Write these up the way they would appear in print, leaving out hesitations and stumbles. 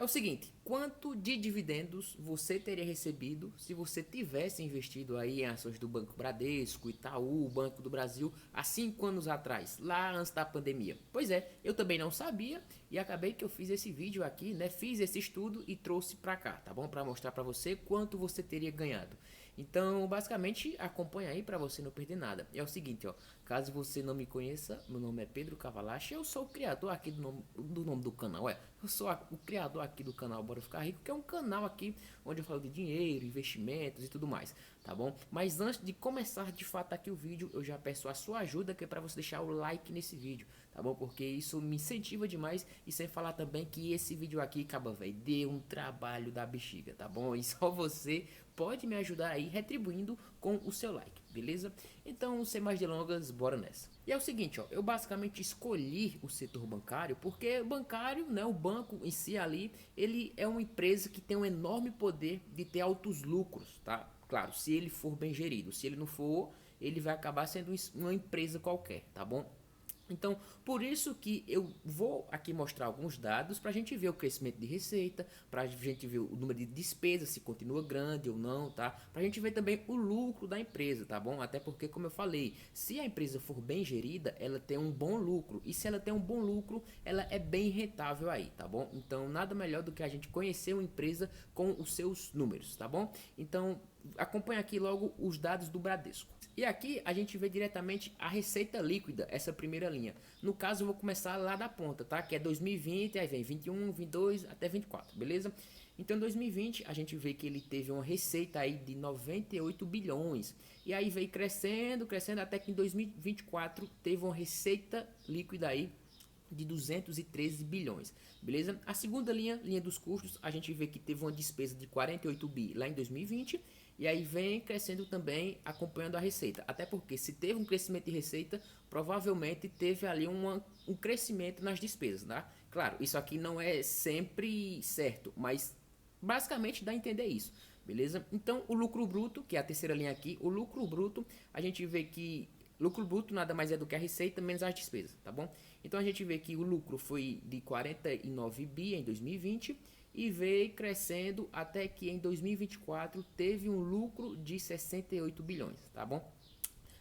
É o seguinte, quanto de dividendos você teria recebido se você tivesse investido aí em ações do Banco Bradesco, Itaú, Banco do Brasil, há 5 anos atrás, lá antes da pandemia? Pois é, eu também não sabia e acabei que eu fiz esse vídeo aqui, né? Fiz esse estudo e trouxe pra cá, tá bom? Pra mostrar pra você quanto você teria ganhado. Então, basicamente, acompanha aí pra você não perder nada. É o seguinte, ó, caso você não me conheça, meu nome é Pedro Cavalache, eu sou o criador aqui do nome do canal, eu sou o criador aqui do canal Bora Ficar Rico, que é um canal aqui onde eu falo de dinheiro, investimentos e tudo mais, tá bom? Mas antes de começar de fato aqui o vídeo, eu já peço a sua ajuda, que é para você deixar o like nesse vídeo, tá bom? Porque isso me incentiva demais, e sem falar também que esse vídeo aqui, acaba, velho, deu um trabalho da bexiga, tá bom? E só você pode me ajudar aí retribuindo com o seu like, beleza? Então, sem mais delongas, bora nessa. E é o seguinte, ó, eu basicamente escolhi o setor bancário porque o bancário, né, o banco em si ali, ele é uma empresa que tem um enorme poder de ter altos lucros, tá? Claro, se ele for bem gerido. Se ele não for, ele vai acabar sendo uma empresa qualquer, tá bom? Então, por isso que eu vou aqui mostrar alguns dados para a gente ver o crescimento de receita, para a gente ver o número de despesas, se continua grande ou não, tá? Para a gente ver também o lucro da empresa, tá bom? Até porque, como eu falei, se a empresa for bem gerida, ela tem um bom lucro. E se ela tem um bom lucro, ela é bem rentável aí, tá bom? Então, nada melhor do que a gente conhecer uma empresa com os seus números, tá bom? Então, acompanha aqui logo os dados do Bradesco. E aqui a gente vê diretamente a receita líquida, essa primeira linha. No caso eu vou começar lá da ponta, tá? Que é 2020, aí vem 21, 22 até 24, beleza? Então em 2020 a gente vê que ele teve uma receita aí de 98 bilhões. E aí veio crescendo, crescendo até que em 2024 teve uma receita líquida aí de 213 bilhões, beleza? A segunda linha dos custos, a gente vê que teve uma despesa de 48 bi lá em 2020 e aí vem crescendo também acompanhando a receita. Até porque se teve um crescimento de receita, provavelmente teve ali um crescimento nas despesas, tá? Claro, isso aqui não é sempre certo, mas basicamente dá a entender isso, beleza? Então o lucro bruto, que é a terceira linha aqui, o lucro bruto, a gente vê que lucro bruto nada mais é do que a receita menos as despesas, tá bom? Então a gente vê que o lucro foi de 49 bi em 2020 e veio crescendo até que em 2024 teve um lucro de 68 bilhões, tá bom?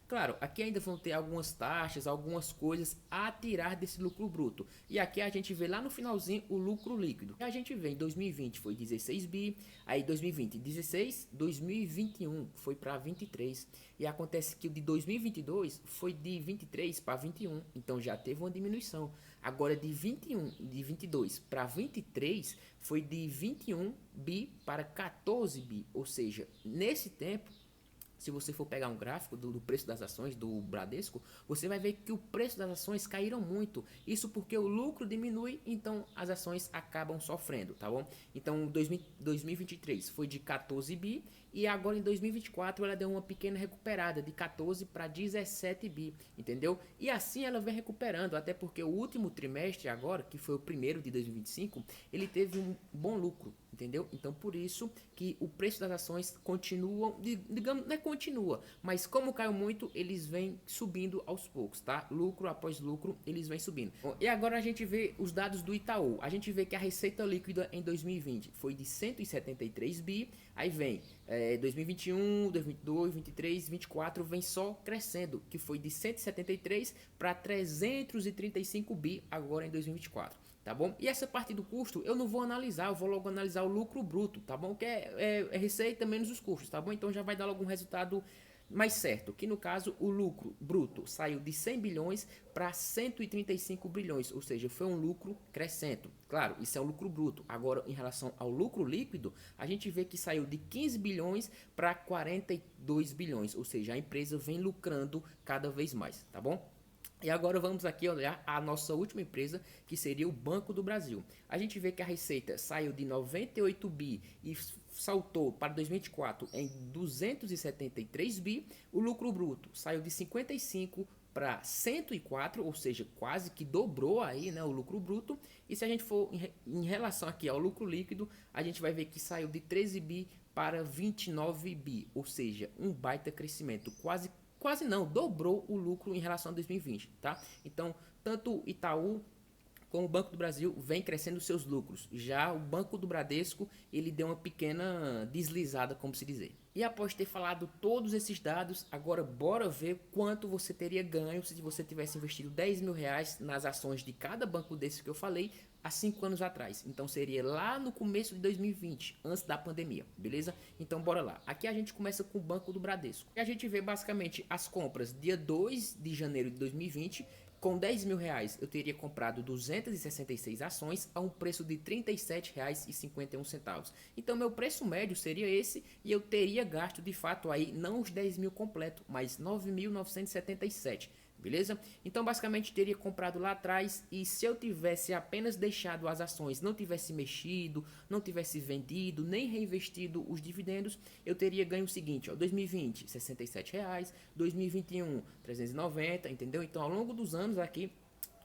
Claro, aqui ainda vão ter algumas taxas, algumas coisas a tirar desse lucro bruto. E aqui a gente vê lá no finalzinho o lucro líquido. A gente vê em 2020 foi 16 bi, aí 2020 16, 2021 foi para 23. E acontece que o de 2022 foi de 23 para 21, então já teve uma diminuição. Agora de 21, de 22 para 23 foi de 21 bi para 14 bi, ou seja, nesse tempo se você for pegar um gráfico do preço das ações do Bradesco, você vai ver que o preço das ações caíram muito. Isso porque o lucro diminui, então as ações acabam sofrendo, tá bom? Então 2023 foi de 14 bi e agora em 2024 ela deu uma pequena recuperada de 14 para 17 bi, entendeu? E assim ela vem recuperando, até porque o último trimestre agora, que foi o primeiro de 2025, ele teve um bom lucro, entendeu? Então por isso que o preço das ações continuam, digamos, não é continua, mas como caiu muito, eles vêm subindo aos poucos, tá? Lucro após lucro, eles vêm subindo. Bom, e agora a gente vê os dados do Itaú. A gente vê que a receita líquida em 2020 foi de 173 bi, aí vem 2021, 2022, 23, 24 vem só crescendo, que foi de 173 para 335 bi agora em 2024, tá bom? E essa parte do custo eu não vou analisar, eu vou logo analisar o lucro bruto, tá bom? Que é receita menos os custos, tá bom? Então já vai dar algum resultado mais certo, que no caso o lucro bruto saiu de 100 bilhões para 135 bilhões, ou seja, foi um lucro crescente. Claro, isso é um lucro bruto. Agora, em relação ao lucro líquido, a gente vê que saiu de 15 bilhões para 42 bilhões, ou seja, a empresa vem lucrando cada vez mais, tá bom? E agora vamos aqui olhar a nossa última empresa, que seria o Banco do Brasil. A gente vê que a receita saiu de 98 bi e saltou para 2024 em 273 bi. O lucro bruto saiu de 55 para 104, ou seja, quase que dobrou aí, né, o lucro bruto. E se a gente for em relação aqui ao lucro líquido, a gente vai ver que saiu de 13 bi para 29 bi, ou seja, um baita crescimento, quase não, dobrou o lucro em relação a 2020, tá? Então, tanto Itaú como o Banco do Brasil vem crescendo seus lucros. Já o Banco do Bradesco, ele deu uma pequena deslizada, como se dizer. E após ter falado todos esses dados, agora bora ver quanto você teria ganho se você tivesse investido 10 mil reais nas ações de cada banco desse que eu falei há 5 anos atrás. Então seria lá no começo de 2020, antes da pandemia, beleza? Então bora lá. Aqui a gente começa com o Banco do Bradesco. E a gente vê basicamente as compras dia 2 de janeiro de 2020. Com 10 mil reais eu teria comprado 266 ações a um preço de R$ 37,51. Então meu preço médio seria esse e eu teria gasto de fato aí não os 10 mil completo, mas 9.977. Beleza? Então basicamente teria comprado lá atrás e se eu tivesse apenas deixado as ações, não tivesse mexido, não tivesse vendido, nem reinvestido os dividendos, eu teria ganho o seguinte, ó, 2020, R$ 67, 2021, 390, entendeu? Então ao longo dos anos aqui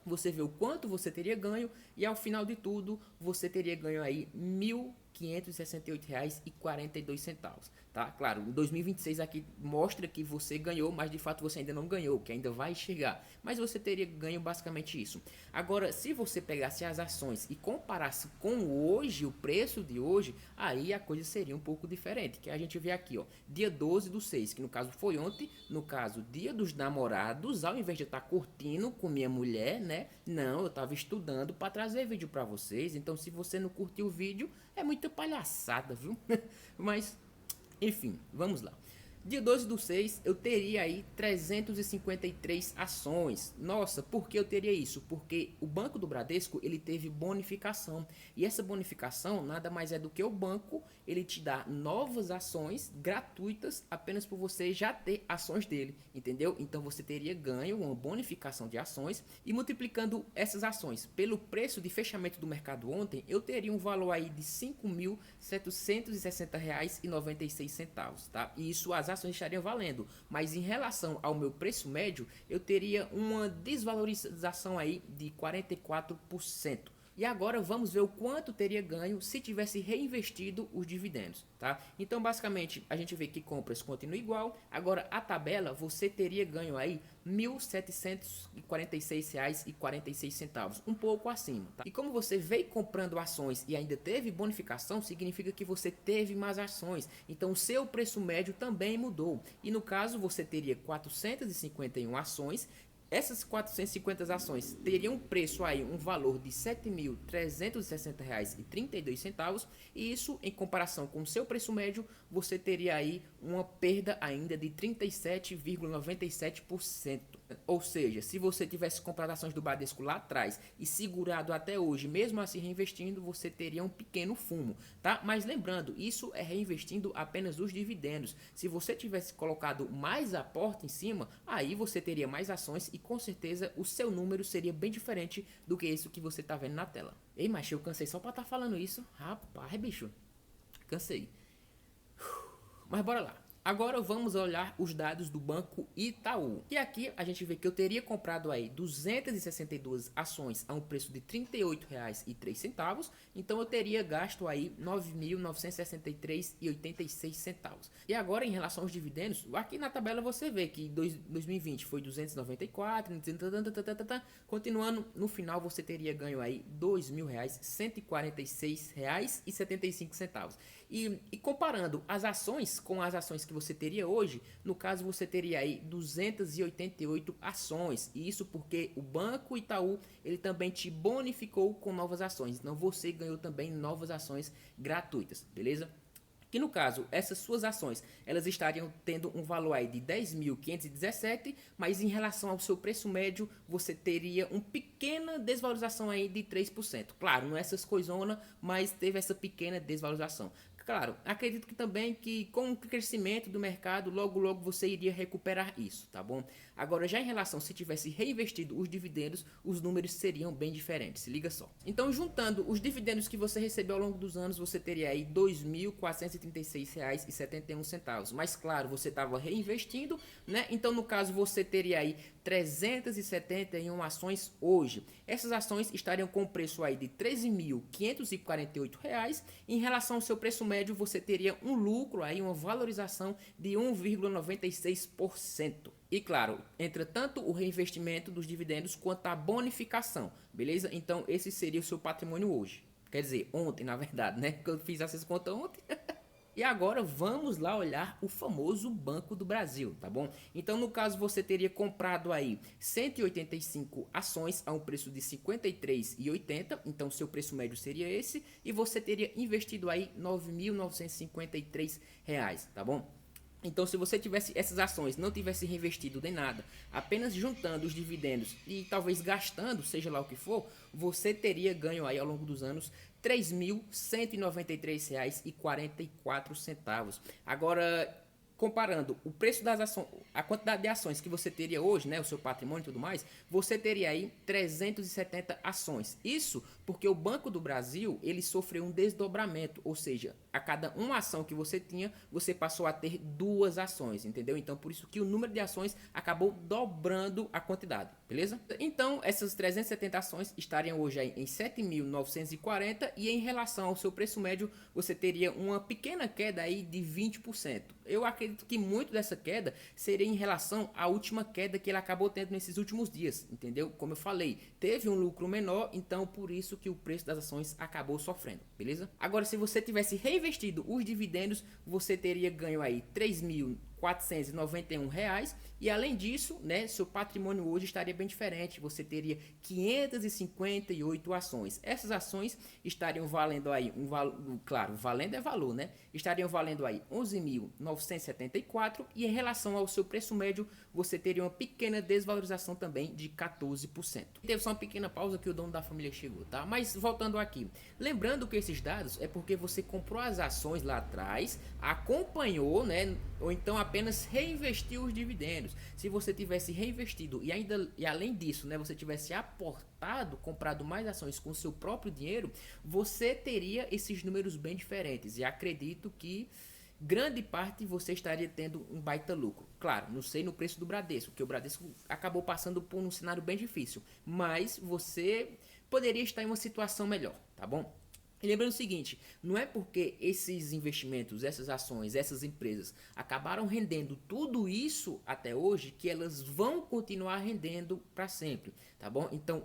você vê o quanto você teria ganho e ao final de tudo você teria ganho aí R$ 1.568,42, tá? Claro, em 2026 aqui mostra que você ganhou, mas de fato você ainda não ganhou, que ainda vai chegar. Mas você teria ganho basicamente isso. Agora, se você pegasse as ações e comparasse com hoje, o preço de hoje, aí a coisa seria um pouco diferente, que a gente vê aqui, ó, dia 12/6, que no caso foi ontem, no caso dia dos namorados, ao invés de eu estar curtindo com minha mulher, né? Não, eu estava estudando para trazer vídeo para vocês. Então, se você não curtiu o vídeo, é muita palhaçada, viu? Mas, enfim, vamos lá. Dia 12/6 eu teria aí 353 ações. Nossa, por que eu teria isso? Porque o Banco do Bradesco, ele teve bonificação. E essa bonificação nada mais é do que o banco, ele te dá novas ações gratuitas apenas por você já ter ações dele, entendeu? Então você teria ganho uma bonificação de ações e multiplicando essas ações pelo preço de fechamento do mercado ontem, eu teria um valor aí de R$ 5.760,96, tá? E isso as ações estariam valendo, mas em relação ao meu preço médio, eu teria uma desvalorização aí de 44%. E agora vamos ver o quanto teria ganho se tivesse reinvestido os dividendos, tá? Então basicamente a gente vê que compras continuam igual, agora a tabela você teria ganho aí R$ 1.746,46, um pouco acima, tá? E como você veio comprando ações e ainda teve bonificação, significa que você teve mais ações, então o seu preço médio também mudou. E no caso você teria 451 ações. Essas 450 ações teriam um preço aí, um valor de R$ 7.360,32 e isso em comparação com o seu preço médio, você teria aí uma perda ainda de 37,97%. Ou seja, se você tivesse comprado ações do Bradesco lá atrás e segurado até hoje, mesmo assim reinvestindo, você teria um pequeno fumo, tá? Mas lembrando, isso é reinvestindo apenas os dividendos. Se você tivesse colocado mais aporte em cima, aí você teria mais ações e com certeza o seu número seria bem diferente do que isso que você tá vendo na tela. Ei, macho, eu cansei só pra estar falando isso. Rapaz, bicho, cansei. Mas bora lá. Agora vamos olhar os dados do Banco Itaú. E aqui a gente vê que eu teria comprado aí 262 ações a um preço de R$ 38,03. Então eu teria gasto aí R$ 9.963,86. E agora em relação aos dividendos, aqui na tabela você vê que 2020 foi 294, continuando no final você teria ganho aí R$ 2.146,75. E comparando as ações com as ações que você teria hoje, no caso você teria aí 288 ações, e isso porque o Banco Itaú, ele também te bonificou com novas ações, então você ganhou também novas ações gratuitas, beleza? Que no caso, essas suas ações, elas estariam tendo um valor aí de 10.517, mas em relação ao seu preço médio, você teria uma pequena desvalorização aí de 3%. Claro, não é essas coisonas, mas teve essa pequena desvalorização. Claro, acredito que também que com o crescimento do mercado, logo logo você iria recuperar isso, tá bom? Agora já em relação se tivesse reinvestido os dividendos, os números seriam bem diferentes, se liga só. Então juntando os dividendos que você recebeu ao longo dos anos, você teria aí R$ 2.436,71. Mas claro, você estava reinvestindo, né? Então no caso você teria aí 371 ações hoje. Essas ações estariam com preço aí de R$ 13.548. Em relação ao seu preço médio, você teria um lucro aí, uma valorização de 1,96%. E claro, entra tanto o reinvestimento dos dividendos quanto a bonificação, beleza? Então esse seria o seu patrimônio hoje. Quer dizer, ontem, na verdade, né? Porque eu fiz essas contas ontem. E agora vamos lá olhar o famoso Banco do Brasil, tá bom? Então, no caso, você teria comprado aí 185 ações a um preço de R$ 53,80, então seu preço médio seria esse, e você teria investido aí R$ 9.953, tá bom? Então, se você tivesse essas ações, não tivesse reinvestido nem nada, apenas juntando os dividendos e talvez gastando, seja lá o que for, você teria ganho aí ao longo dos anos R$ 3.193,44. Agora, comparando o preço das ações, a quantidade de ações que você teria hoje, né, o seu patrimônio e tudo mais, você teria aí 370 ações. Isso porque o Banco do Brasil, ele sofreu um desdobramento, ou seja, a cada uma ação que você tinha, você passou a ter duas ações, entendeu? Então, por isso que o número de ações acabou dobrando a quantidade, beleza? Então, essas 370 ações estariam hoje aí em 7.940 e em relação ao seu preço médio, você teria uma pequena queda aí de 20%. Eu acredito que muito dessa queda seria em relação à última queda que ele acabou tendo nesses últimos dias, entendeu? Como eu falei, teve um lucro menor, então por isso que o preço das ações acabou sofrendo, beleza? Agora, se você tivesse reinvestido os dividendos, você teria ganho aí R$ 3.491 e além disso, né, seu patrimônio hoje estaria bem diferente, você teria 558 ações. Essas ações estariam valendo aí claro, valendo é valor, né? Estariam valendo aí 11.974 e em relação ao seu preço médio, você teria uma pequena desvalorização também de 14%. Teve só uma pequena pausa que o dono da família chegou, tá? Mas voltando aqui, lembrando que esses dados é porque você comprou as ações lá atrás, acompanhou, né, ou então apenas reinvestiu os dividendos. Se você tivesse reinvestido e além disso, né, você tivesse aportado, comprado mais ações com seu próprio dinheiro, você teria esses números bem diferentes. E acredito que grande parte você estaria tendo um baita lucro. Claro, não sei no preço do Bradesco, porque o Bradesco acabou passando por um cenário bem difícil, mas você poderia estar em uma situação melhor, tá bom? E lembrando o seguinte, não é porque esses investimentos, essas ações, essas empresas acabaram rendendo tudo isso até hoje que elas vão continuar rendendo para sempre, tá bom? Então,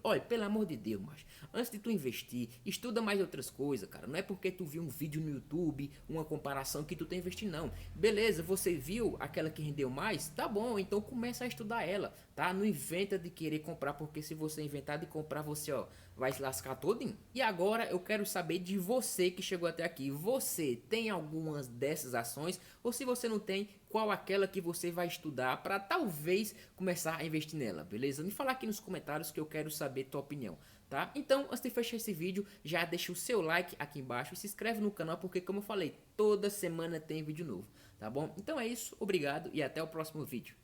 olha, pelo amor de Deus, mas antes de tu investir, estuda mais outras coisas, cara. Não é porque tu viu um vídeo no YouTube, uma comparação que tu tá investindo, não. Beleza, você viu aquela que rendeu mais? Tá bom, então começa a estudar ela, tá? Não inventa de querer comprar, porque se você inventar de comprar, você, ó, vai se lascar todinho. E agora eu quero saber de você que chegou até aqui. Você tem algumas dessas ações? Ou se você não tem, qual aquela que você vai estudar para talvez começar a investir nela, beleza? Me fala aqui nos comentários que eu quero saber tua opinião, tá? Então, antes de fechar esse vídeo, já deixa o seu like aqui embaixo e se inscreve no canal, porque como eu falei, toda semana tem vídeo novo, tá bom? Então é isso, obrigado e até o próximo vídeo.